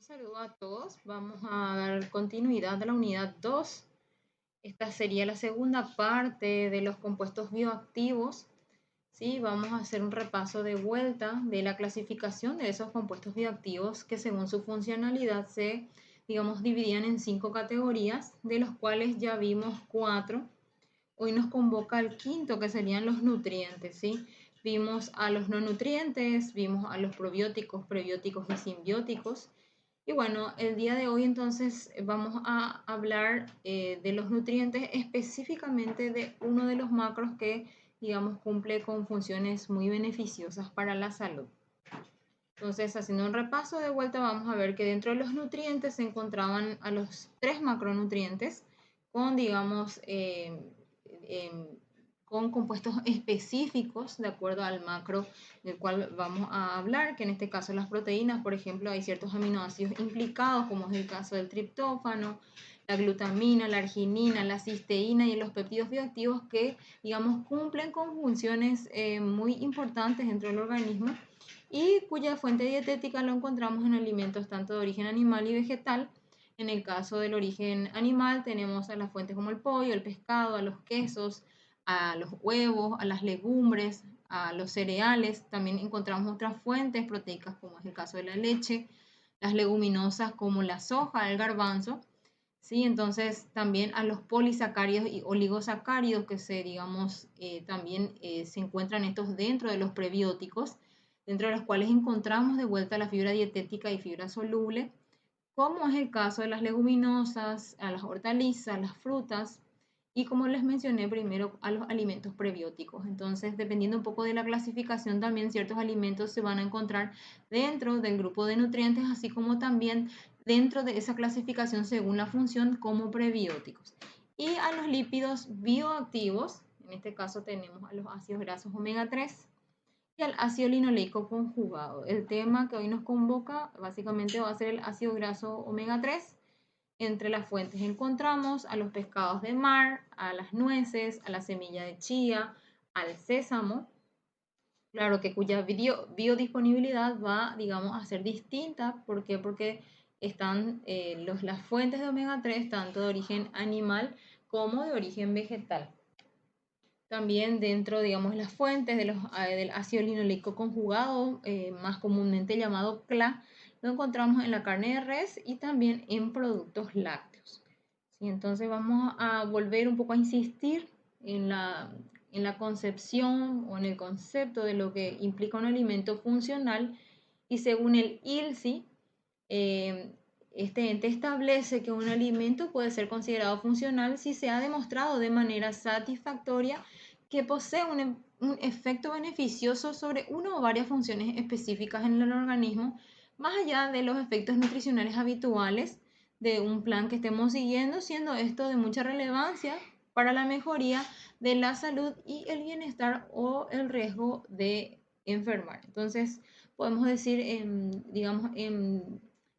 Un saludo a todos. Vamos a dar continuidad a la unidad 2. Esta sería la segunda parte de los compuestos bioactivos. ¿Sí? Vamos a hacer un repaso de vuelta de la clasificación de esos compuestos bioactivos que según su funcionalidad se, dividían en 5 categorías, de los cuales ya vimos 4. Hoy nos convoca el quinto, que serían los nutrientes, ¿sí? Vimos a los no nutrientes, vimos a los probióticos, prebióticos y simbióticos. Y bueno, el día de hoy entonces vamos a hablar de los nutrientes, específicamente de uno de los macros que, cumple con funciones muy beneficiosas para la salud. Entonces, haciendo un repaso de vuelta, vamos a ver que dentro de los nutrientes se encontraban a los 3 macronutrientes con, con compuestos específicos de acuerdo al macro del cual vamos a hablar, que en este caso las proteínas, por ejemplo, hay ciertos aminoácidos implicados, como es el caso del triptófano, la glutamina, la arginina, la cisteína y los péptidos bioactivos que, cumplen con funciones muy importantes dentro del organismo y cuya fuente dietética lo encontramos en alimentos tanto de origen animal y vegetal. En el caso del origen animal tenemos a las fuentes como el pollo, el pescado, a los quesos, a los huevos, a las legumbres, a los cereales. También encontramos otras fuentes proteicas como es el caso de la leche, las leguminosas como la soja, el garbanzo. ¿Sí? Entonces también a los polisacáridos y oligosacáridos que también se encuentran estos dentro de los prebióticos, dentro de los cuales encontramos de vuelta la fibra dietética y fibra soluble, como es el caso de las leguminosas, a las hortalizas, las frutas y como les mencioné primero a los alimentos prebióticos. Entonces, dependiendo un poco de la clasificación, también ciertos alimentos se van a encontrar dentro del grupo de nutrientes, así como también dentro de esa clasificación según la función como prebióticos. Y a los lípidos bioactivos, en este caso tenemos a los ácidos grasos omega 3 y al ácido linoleico conjugado. El tema que hoy nos convoca básicamente va a ser el ácido graso omega 3. Entre las fuentes encontramos a los pescados de mar, a las nueces, a la semilla de chía, al sésamo. Claro que cuya biodisponibilidad va, a ser distinta. ¿Por qué? Porque están las fuentes de omega 3 tanto de origen animal como de origen vegetal. También dentro, las fuentes del ácido linoleico conjugado, más comúnmente llamado CLA, lo encontramos en la carne de res y también en productos lácteos. ¿Sí? Entonces vamos a volver un poco a insistir en la concepción o en el concepto de lo que implica un alimento funcional y según el ILSI, este ente establece que un alimento puede ser considerado funcional si se ha demostrado de manera satisfactoria que posee un efecto beneficioso sobre una o varias funciones específicas en el organismo, más allá de los efectos nutricionales habituales de un plan que estemos siguiendo, siendo esto de mucha relevancia para la mejoría de la salud y el bienestar o el riesgo de enfermar. Entonces, podemos decir, en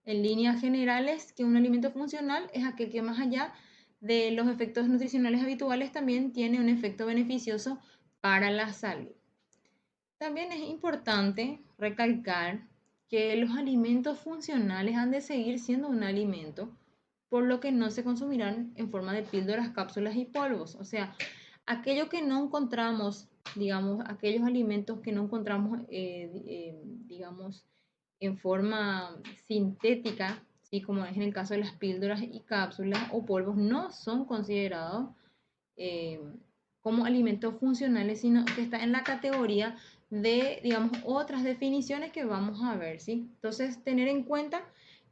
líneas generales, que un alimento funcional es aquel que más allá de los efectos nutricionales habituales también tiene un efecto beneficioso para la salud. También es importante recalcar que los alimentos funcionales han de seguir siendo un alimento, por lo que no se consumirán en forma de píldoras, cápsulas y polvos. O sea, aquello que no encontramos, aquellos alimentos que no encontramos, en forma sintética, ¿sí? Como es en el caso de las píldoras y cápsulas o polvos, no son considerados eh, como alimentos funcionales, sino que está en la categoría de, otras definiciones que vamos a ver, ¿sí? Entonces, tener en cuenta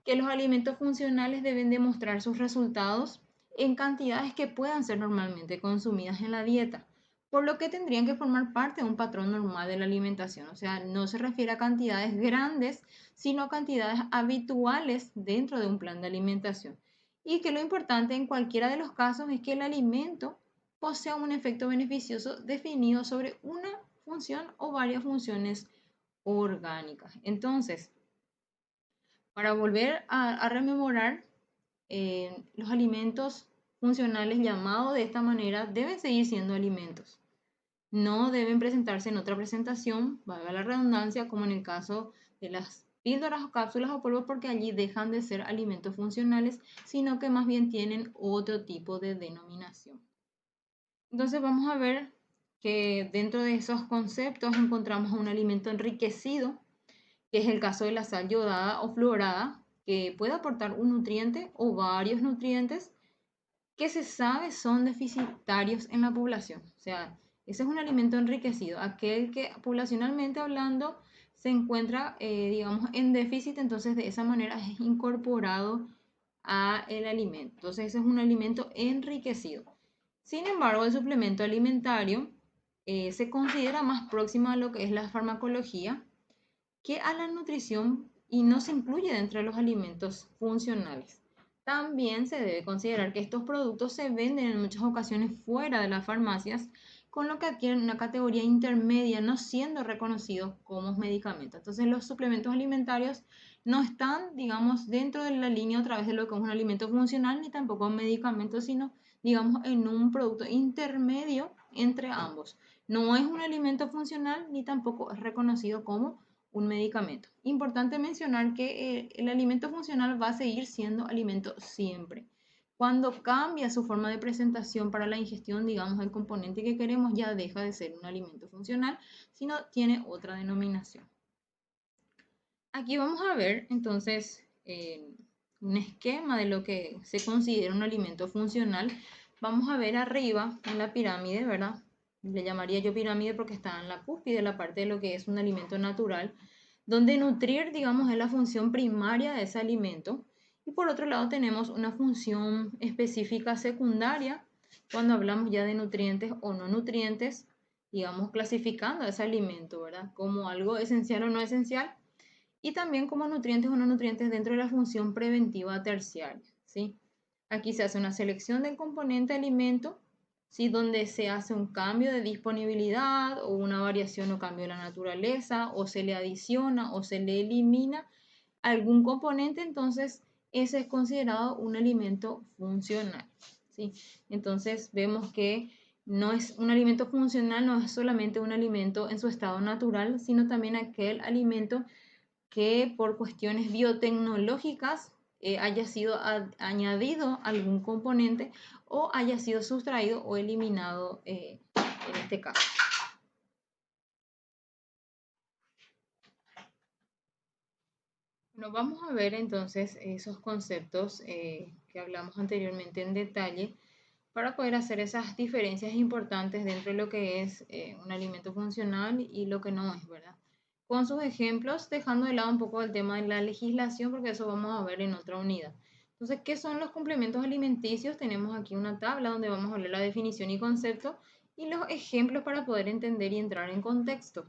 que los alimentos funcionales deben demostrar sus resultados en cantidades que puedan ser normalmente consumidas en la dieta, por lo que tendrían que formar parte de un patrón normal de la alimentación. O sea, no se refiere a cantidades grandes, sino a cantidades habituales dentro de un plan de alimentación. Y que lo importante en cualquiera de los casos es que el alimento posea un efecto beneficioso definido sobre una función o varias funciones orgánicas. Entonces, para volver a rememorar, los alimentos funcionales llamados de esta manera deben seguir siendo alimentos. No deben presentarse en otra presentación, valga la redundancia, como en el caso de las píldoras o cápsulas o polvos porque allí dejan de ser alimentos funcionales, sino que más bien tienen otro tipo de denominación. Entonces vamos a ver que dentro de esos conceptos encontramos un alimento enriquecido, que es el caso de la sal yodada o fluorada, que puede aportar un nutriente o varios nutrientes que se sabe son deficitarios en la población. O sea, ese es un alimento enriquecido, aquel que poblacionalmente hablando se encuentra, digamos, en déficit, entonces de esa manera es incorporado a el alimento. Entonces ese es un alimento enriquecido. Sin embargo, el suplemento alimentario se considera más próximo a lo que es la farmacología que a la nutrición y no se incluye dentro de los alimentos funcionales. También se debe considerar que estos productos se venden en muchas ocasiones fuera de las farmacias, con lo que adquieren una categoría intermedia, no siendo reconocidos como medicamentos. Entonces, los suplementos alimentarios no están, digamos, dentro de la línea otra vez de lo que es un alimento funcional, ni tampoco un medicamento, sino, digamos, en un producto intermedio entre ambos. No es un alimento funcional, ni tampoco es reconocido como un medicamento. Importante mencionar que el alimento funcional va a seguir siendo alimento siempre. Cuando cambia su forma de presentación para la ingestión, digamos, del componente que queremos, ya deja de ser un alimento funcional, sino tiene otra denominación. Aquí vamos a ver entonces un esquema de lo que se considera un alimento funcional. Vamos a ver arriba en la pirámide, ¿verdad? Le llamaría yo pirámide porque está en la cúspide, la parte de lo que es un alimento natural, donde nutrir, digamos, es la función primaria de ese alimento. Y por otro lado tenemos una función específica secundaria, cuando hablamos ya de nutrientes o no nutrientes, digamos, clasificando ese alimento, ¿verdad? Como algo esencial o no esencial, y también como nutrientes o no nutrientes dentro de la función preventiva terciaria, ¿sí? Aquí se hace una selección del componente alimento, ¿sí? Donde se hace un cambio de disponibilidad o una variación o cambio de la naturaleza, o se le adiciona o se le elimina algún componente, entonces ese es considerado un alimento funcional, ¿sí? Entonces vemos que no es un alimento funcional, no es solamente un alimento en su estado natural, sino también aquel alimento que por cuestiones biotecnológicas haya sido añadido algún componente o haya sido sustraído o eliminado en este caso. Bueno, vamos a ver entonces esos conceptos que hablamos anteriormente en detalle para poder hacer esas diferencias importantes dentro de lo que es un alimento funcional y lo que no es, ¿verdad? Con sus ejemplos, dejando de lado un poco el tema de la legislación, porque eso vamos a ver en otra unidad. Entonces, ¿qué son los complementos alimenticios? Tenemos aquí una tabla donde vamos a ver la definición y concepto y los ejemplos para poder entender y entrar en contexto.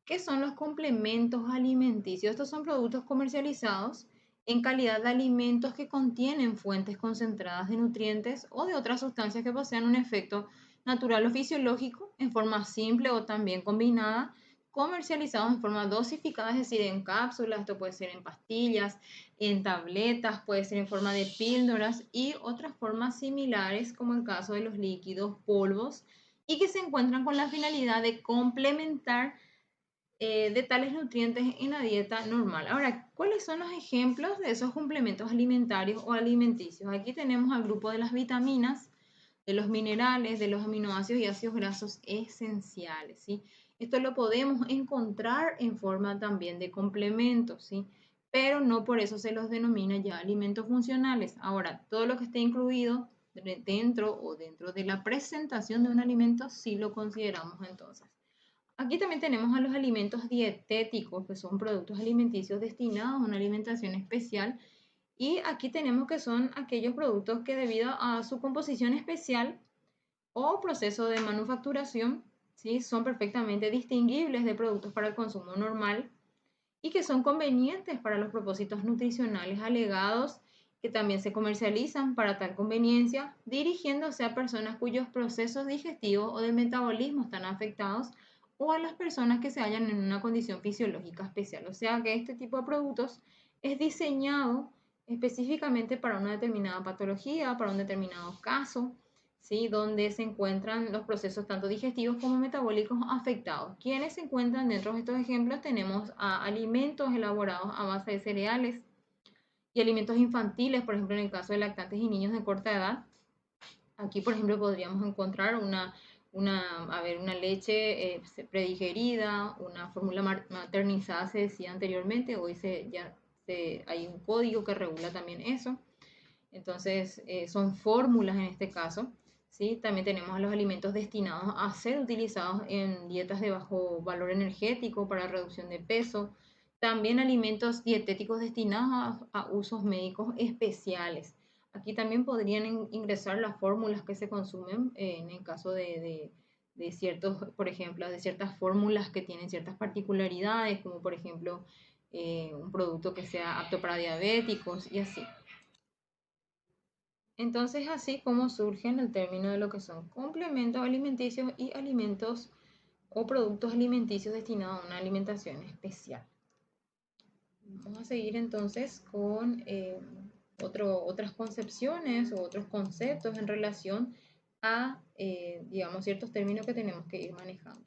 ¿Qué son los complementos alimenticios? Estos son productos comercializados en calidad de alimentos que contienen fuentes concentradas de nutrientes o de otras sustancias que posean un efecto natural o fisiológico en forma simple o también combinada, comercializados en forma dosificada, es decir, en cápsulas, esto puede ser en pastillas, en tabletas, puede ser en forma de píldoras y otras formas similares como el caso de los líquidos, polvos, y que se encuentran con la finalidad de complementar de tales nutrientes en la dieta normal. Ahora, ¿cuáles son los ejemplos de esos complementos alimentarios o alimenticios? Aquí tenemos al grupo de las vitaminas, de los minerales, de los aminoácidos y ácidos grasos esenciales, ¿sí? Esto lo podemos encontrar en forma también de complementos, ¿sí? Pero no por eso se los denomina ya alimentos funcionales. Ahora, todo lo que esté incluido dentro de la presentación de un alimento, sí lo consideramos entonces. Aquí también tenemos a los alimentos dietéticos, que son productos alimenticios destinados a una alimentación especial. Y aquí tenemos que son aquellos productos que debido a su composición especial o proceso de manufacturación, ¿sí? Son perfectamente distinguibles de productos para el consumo normal y que son convenientes para los propósitos nutricionales alegados, que también se comercializan para tal conveniencia, dirigiéndose a personas cuyos procesos digestivos o de metabolismo están afectados o a las personas que se hallan en una condición fisiológica especial. O sea que este tipo de productos es diseñado específicamente para una determinada patología, para un determinado caso, ¿sí? Donde se encuentran los procesos tanto digestivos como metabólicos afectados. ¿Quiénes se encuentran dentro de estos ejemplos? Tenemos a alimentos elaborados a base de cereales y alimentos infantiles, por ejemplo, en el caso de lactantes y niños de corta edad. Aquí, por ejemplo, podríamos encontrar una leche predigerida, una fórmula maternizada, se decía anteriormente, hoy hay un código que regula también eso. Entonces, son fórmulas en este caso. ¿Sí? También tenemos los alimentos destinados a ser utilizados en dietas de bajo valor energético para reducción de peso. También alimentos dietéticos destinados a usos médicos especiales. Aquí también podrían ingresar las fórmulas que se consumen en el caso de ciertos, por ejemplo, de ciertas fórmulas que tienen ciertas particularidades, como por ejemplo un producto que sea apto para diabéticos y así. Entonces, así como surgen el término de lo que son complementos alimenticios y alimentos o productos alimenticios destinados a una alimentación especial. Vamos a seguir entonces con otras concepciones o otros conceptos en relación a, digamos, ciertos términos que tenemos que ir manejando.